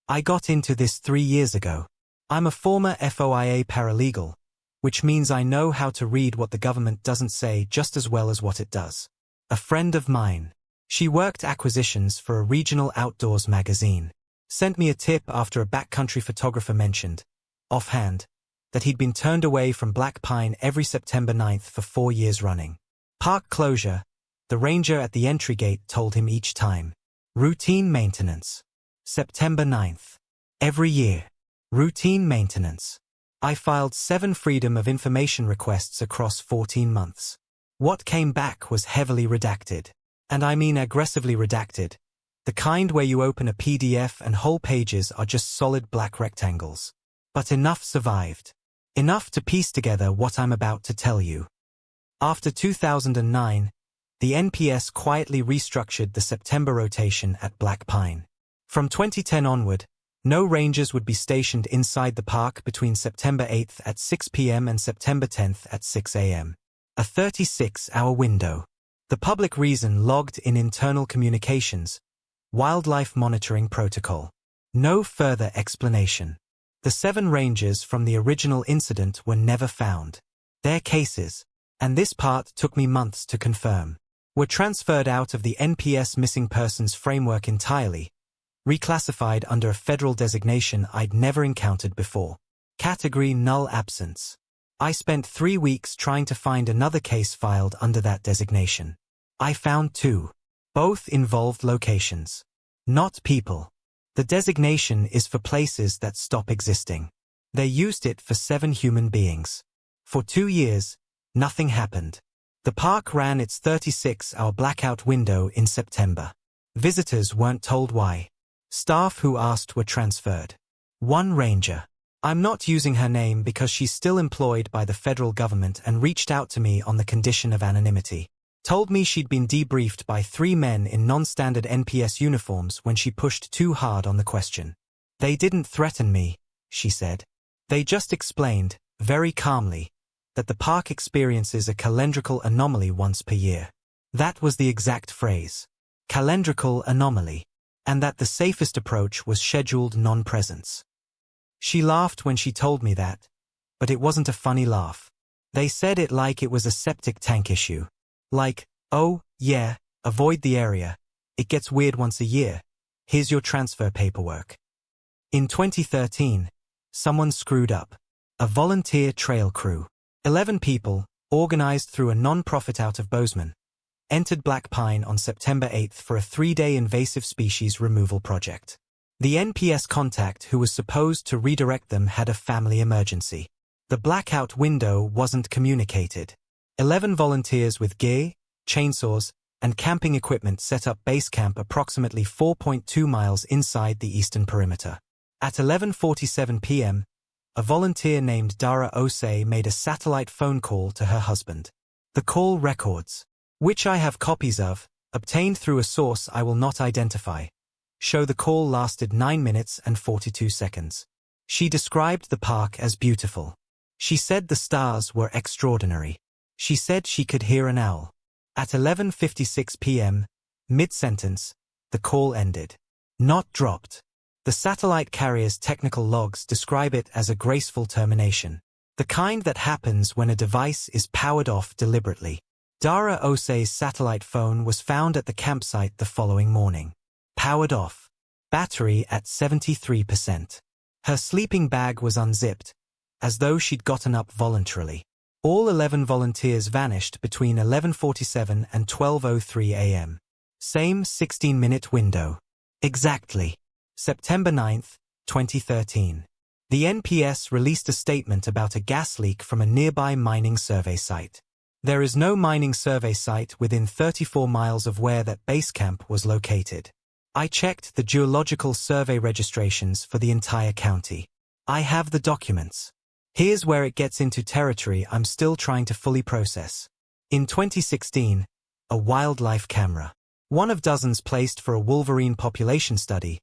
I got into this 3 years ago. I'm a former FOIA paralegal, which means I know how to read what the government doesn't say just as well as what it does. A friend of mine, she worked acquisitions for a regional outdoors magazine, sent me a tip after a backcountry photographer mentioned, offhand, that he'd been turned away from Black Pine every September 9th for 4 years running. Park closure, the ranger at the entry gate told him each time. Routine maintenance. September 9th. Every year. Routine maintenance. I filed 7 Freedom of Information requests across 14 months. What came back was heavily redacted. And I mean aggressively redacted. The kind where you open a PDF and whole pages are just solid black rectangles. But enough survived. Enough to piece together what I'm about to tell you. After 2009, the NPS quietly restructured the September rotation at Black Pine. From 2010 onward, no rangers would be stationed inside the park between September 8th at 6 p.m. and September 10th at 6 a.m. A 36-hour window. The public reason logged in internal communications, wildlife monitoring protocol. No further explanation. The 7 rangers from the original incident were never found. Their cases, and this part took me months to confirm, were transferred out of the NPS missing persons framework entirely, reclassified under a federal designation I'd never encountered before. Category null absence. I spent 3 weeks trying to find another case filed under that designation. I found 2. Both involved locations. Not people. The designation is for places that stop existing. They used it for 7 human beings. For 2 years, nothing happened. The park ran its 36-hour blackout window in September. Visitors weren't told why. Staff who asked were transferred. One ranger. I'm not using her name because she's still employed by the federal government and reached out to me on the condition of anonymity. Told me she'd been debriefed by 3 men in non-standard NPS uniforms when she pushed too hard on the question. They didn't threaten me, she said. They just explained, very calmly, that the park experiences a calendrical anomaly once per year. That was the exact phrase. Calendrical anomaly. And that the safest approach was scheduled non-presence. She laughed when she told me that, but it wasn't a funny laugh. They said it like it was a septic tank issue. Like, oh, yeah, avoid the area. It gets weird once a year. Here's your transfer paperwork. In 2013, someone screwed up. A volunteer trail crew. 11 people, organized through a non-profit out of Bozeman, entered Black Pine on September 8th for a 3-day invasive species removal project. The NPS contact who was supposed to redirect them had a family emergency. The blackout window wasn't communicated. 11 volunteers with gear, chainsaws, and camping equipment set up base camp approximately 4.2 miles inside the eastern perimeter. At 11:47 p.m., a volunteer named Dara Osei made a satellite phone call to her husband. The call records, which I have copies of, obtained through a source I will not identify, show the call lasted 9 minutes and 42 seconds. She described the park as beautiful. She said the stars were extraordinary. She said she could hear an owl. At 11:56 p.m., mid-sentence, the call ended. Not dropped. The satellite carrier's technical logs describe it as a graceful termination. The kind that happens when a device is powered off deliberately. Dara Osei's satellite phone was found at the campsite the following morning. Powered off. Battery at 73%. Her sleeping bag was unzipped, as though she'd gotten up voluntarily. All 11 volunteers vanished between 11:47 and 12:03 a.m. Same 16-minute window. Exactly. September 9th, 2013. The NPS released a statement about a gas leak from a nearby mining survey site. There is no mining survey site within 34 miles of where that base camp was located. I checked the geological survey registrations for the entire county. I have the documents. Here's where it gets into territory I'm still trying to fully process. In 2016, a wildlife camera, one of dozens placed for a wolverine population study,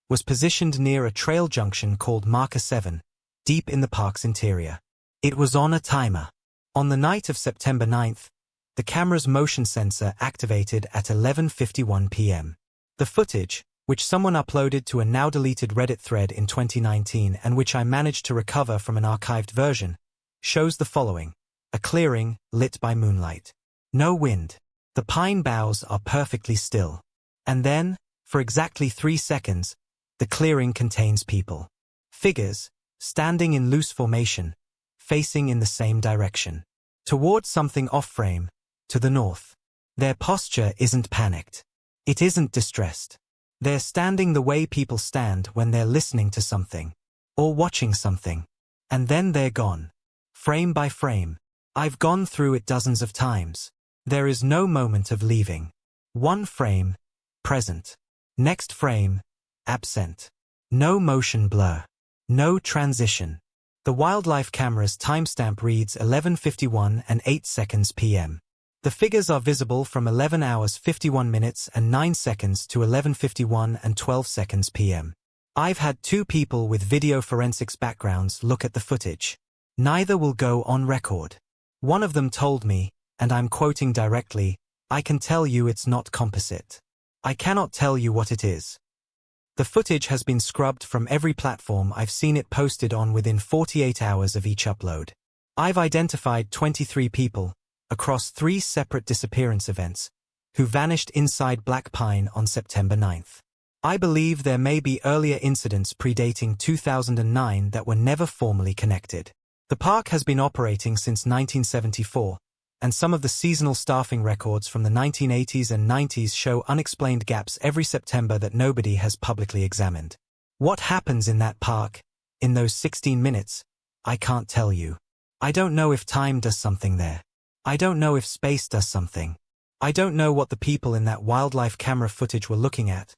was positioned near a trail junction called Marker 7, deep in the park's interior. It was on a timer. On the night of September 9th, the camera's motion sensor activated at 11:51 p.m. The footage, which someone uploaded to a now-deleted Reddit thread in 2019 and which I managed to recover from an archived version, shows the following. A clearing, lit by moonlight. No wind. The pine boughs are perfectly still. And then, for exactly 3 seconds, the clearing contains people. Figures, standing in loose formation, facing in the same direction. Towards something off-frame, to the north. Their posture isn't panicked. It isn't distressed. They're standing the way people stand when they're listening to something. Or watching something. And then they're gone. Frame by frame. I've gone through it dozens of times. There is no moment of leaving. One frame, present. Next frame, absent. No motion blur. No transition. The wildlife camera's timestamp reads 11:51 and 8 seconds p.m. The figures are visible from 11 hours 51 minutes and 9 seconds to 11:51 and 12 seconds p.m. I've had 2 people with video forensics backgrounds look at the footage. Neither will go on record. One of them told me, and I'm quoting directly, "I can tell you it's not composite. I cannot tell you what it is." The footage has been scrubbed from every platform I've seen it posted on within 48 hours of each upload. I've identified 23 people, across 3 separate disappearance events, who vanished inside Black Pine on September 9th. I believe there may be earlier incidents predating 2009 that were never formally connected. The park has been operating since 1974, and some of the seasonal staffing records from the 1980s and 90s show unexplained gaps every September that nobody has publicly examined. What happens in that park, in those 16 minutes, I can't tell you. I don't know if time does something there. I don't know if space does something. I don't know what the people in that wildlife camera footage were looking at,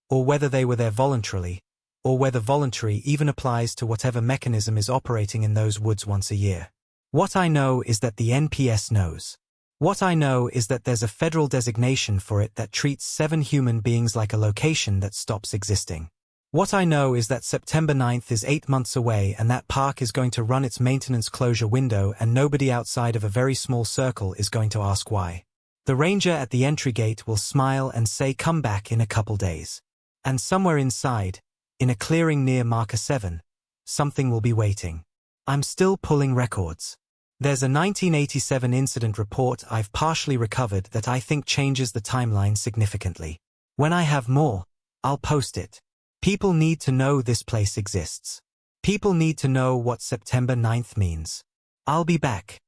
or whether they were there voluntarily, or whether voluntary even applies to whatever mechanism is operating in those woods once a year. What I know is that the NPS knows. What I know is that there's a federal designation for it that treats 7 human beings like a location that stops existing. What I know is that September 9th is 8 months away and that park is going to run its maintenance closure window and nobody outside of a very small circle is going to ask why. The ranger at the entry gate will smile and say come back in a couple days. And somewhere inside, in a clearing near Marker 7, something will be waiting. I'm still pulling records. There's a 1987 incident report I've partially recovered that I think changes the timeline significantly. When I have more, I'll post it. People need to know this place exists. People need to know what September 9th means. I'll be back.